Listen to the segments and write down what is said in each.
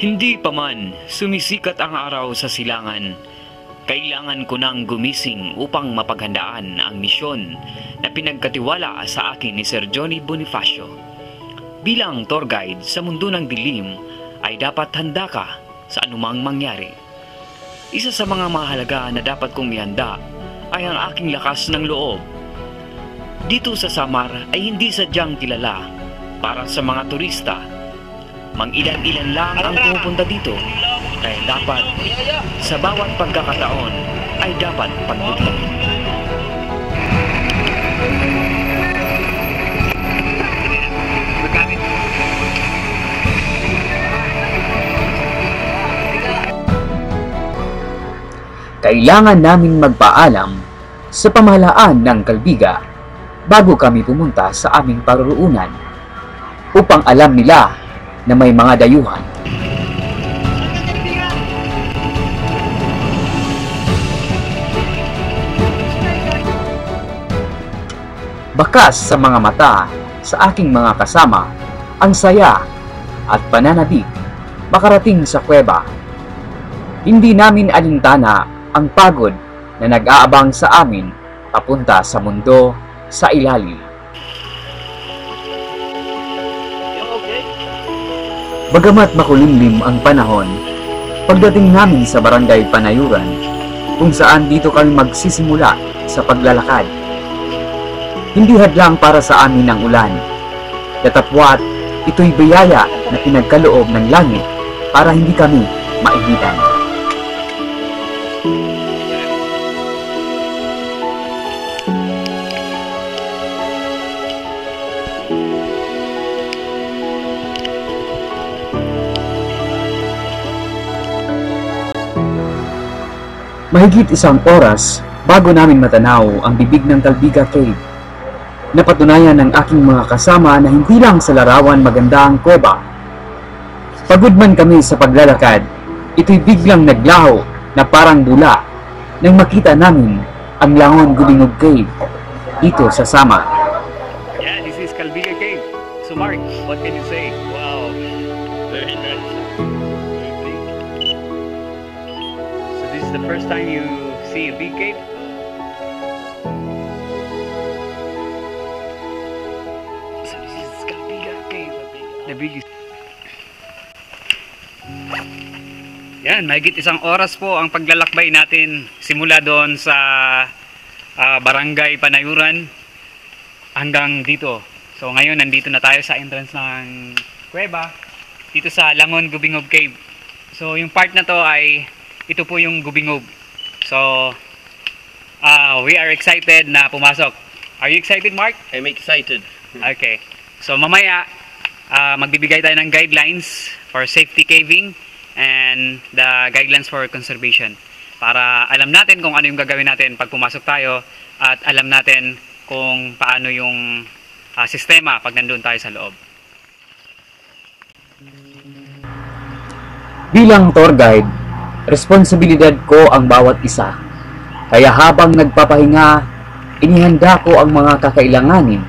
Hindi pa man sumisikat ang araw sa silangan, kailangan ko nang gumising upang mapaghandaan ang misyon na pinagkatiwala sa akin ni Sir Johnny Bonifacio. Bilang tour guide sa mundo ng dilim ay dapat handa ka sa anumang mangyari. Isa sa mga mahalaga na dapat kong ihanda ay ang aking lakas ng loob. Dito sa Samar ay hindi sadyang kilala para sa mga turista. Mang-ilan-ilan lang ang pumupunta dito, kaya dapat sa bawat pagkakataon ay dapat pagbutihin. Kailangan naming magpaalam sa pamahalaan ng Calbiga bago kami pumunta sa aming paruroonan upang alam nila na may mga dayuhan. Bakas sa mga mata sa aking mga kasama ang saya at pananabik makarating sa kuweba. Hindi namin alintana ang pagod na nag-aabang sa amin papunta sa mundo sa ilalim. Bagamat makulimlim ang panahon, pagdating namin sa Barangay Panayuran, kung saan dito kami magsisimula sa paglalakad. Hindi hadlang para sa amin ang ulan, datapwat ito'y biyaya na pinagkaloob ng langit para hindi kami mainitan. Mahigit isang oras bago namin matanaw ang bibig ng Calbiga Cave. Napatunayan ng aking mga kasama na hindi lang sa larawan maganda ang kuweba. Pagod man kami sa paglalakad, ito'y biglang naglaho na parang bula nang makita namin ang Langon Gubingog Cave dito sa Samar. Yeah, this is Calbiga Cave. So Mark, what can you say? Wow, very nice. So this is the first time you see a big cave? So this is Calbiga Cave, the biggest. Yan, mahigit isang oras po ang paglalakbay natin simula doon sa Barangay Panayuran hanggang dito. So ngayon nandito na tayo sa entrance ng kuweba dito sa Langon Gubingog Cave. So yung part na to ay ito po yung Gubingog. So we are excited na pumasok. Are you excited, Mark? I'm excited. Okay. So mamaya magbibigay tayo ng guidelines for safety caving and the guidelines for conservation para alam natin kung ano yung gagawin natin pag pumasok tayo at alam natin kung paano yung sistema pag nandun tayo sa loob. Bilang tour guide, responsibilidad ko ang bawat isa. Kaya habang nagpapahinga, inihanda ko ang mga kakailanganin.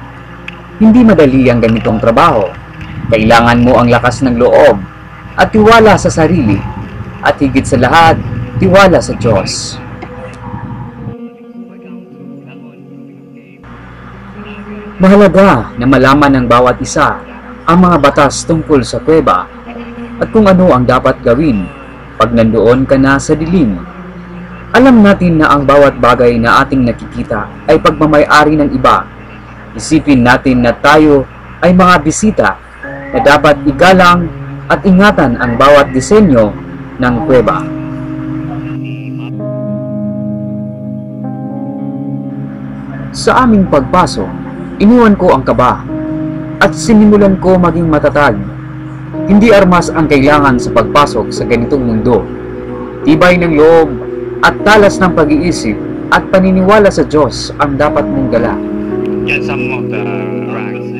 Hindi madali ang ganitong trabaho. Kailangan mo ang lakas ng loob at tiwala sa sarili, at higit sa lahat, tiwala sa Diyos. Mahalaga na malaman ng bawat isa ang mga batas tungkol sa kuweba at kung ano ang dapat gawin pag nandoon ka na sa dilim. Alam natin na ang bawat bagay na ating nakikita ay pagmamay-ari ng iba. Isipin natin na tayo ay mga bisita na dapat igalang at ingatan ang bawat disenyo ng kuweba. Sa aming pagpasok, iniwan ko ang kaba at sinimulan ko maging matatag. Hindi armas ang kailangan sa pagpasok sa ganitong mundo. Tibay ng loob at talas ng pag-iisip at paniniwala sa Diyos ang dapat mong dala. Get some of the rags.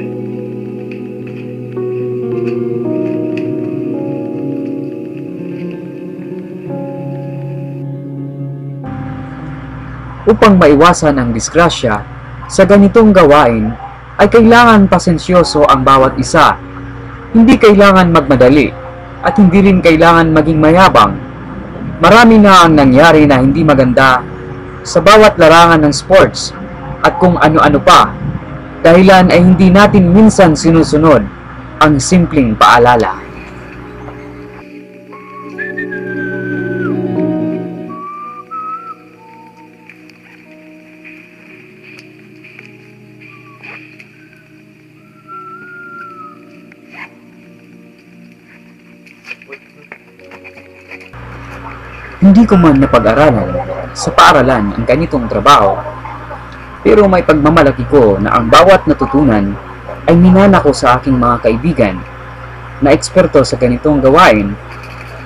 Upang maiwasan ang disgrasya sa ganitong gawain ay kailangan pasensyoso ang bawat isa. Hindi kailangan magmadali. at hindi rin kailangan maging mayabang. Marami na ang nangyari na hindi maganda sa bawat larangan ng sports at kung ano-ano pa. Dahilan ay hindi natin minsan sinusunod ang simpleng paalala. Hindi ko man napag-aralan sa paaralan ang ganitong trabaho, pero may pagmamalaki ko na ang bawat natutunan ay minana ko sa aking mga kaibigan na eksperto sa ganitong gawain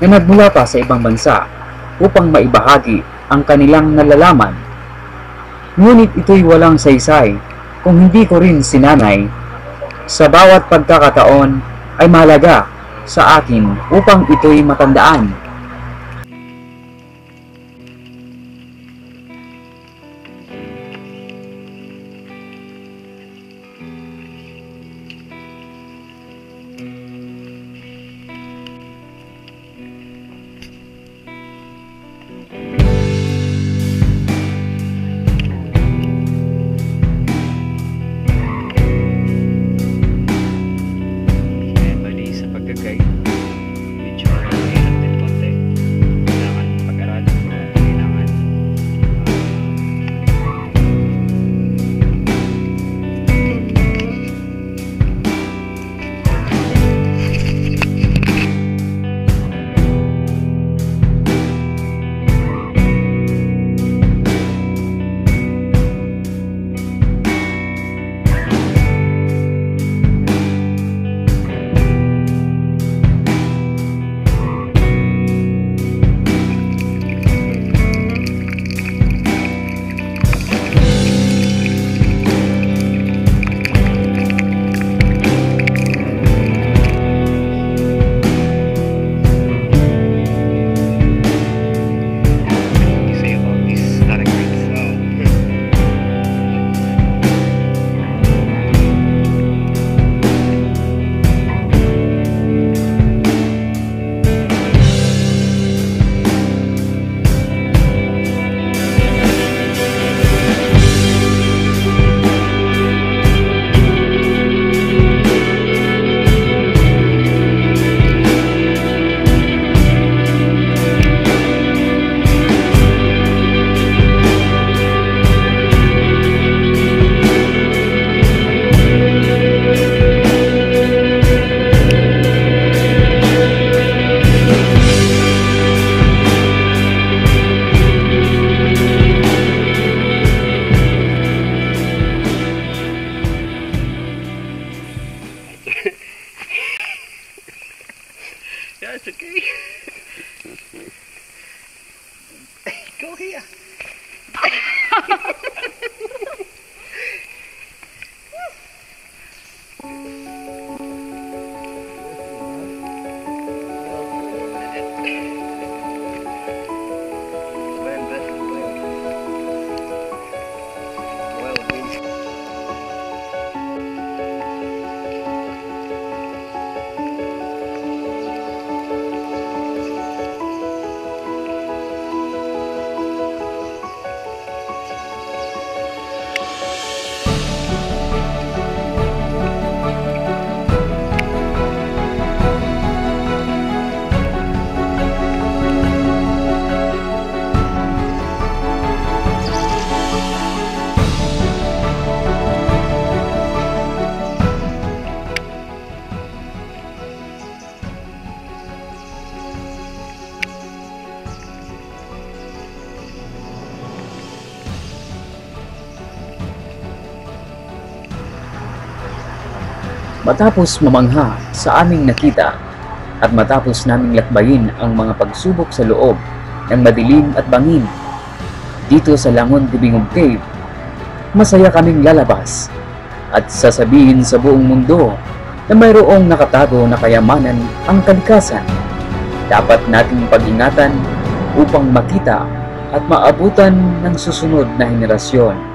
na nagmula pa sa ibang bansa upang maibahagi ang kanilang nalalaman. Ngunit ito'y walang saysay kung hindi ko rin sinanay. Sa bawat pagkakataon ay mahalaga sa akin upang ito'y matandaan. Yeah, it's okay. Go here. Matapos mamangha sa aming nakita at matapos naming lakbayin ang mga pagsubok sa loob ng madilim at bangin dito sa Langon Dibingog Cave, masaya kaming lalabas at sasabihin sa buong mundo na mayroong nakatago na kayamanan ang kalikasan. Dapat nating pag-ingatan upang makita at maabutan ng susunod na henerasyon.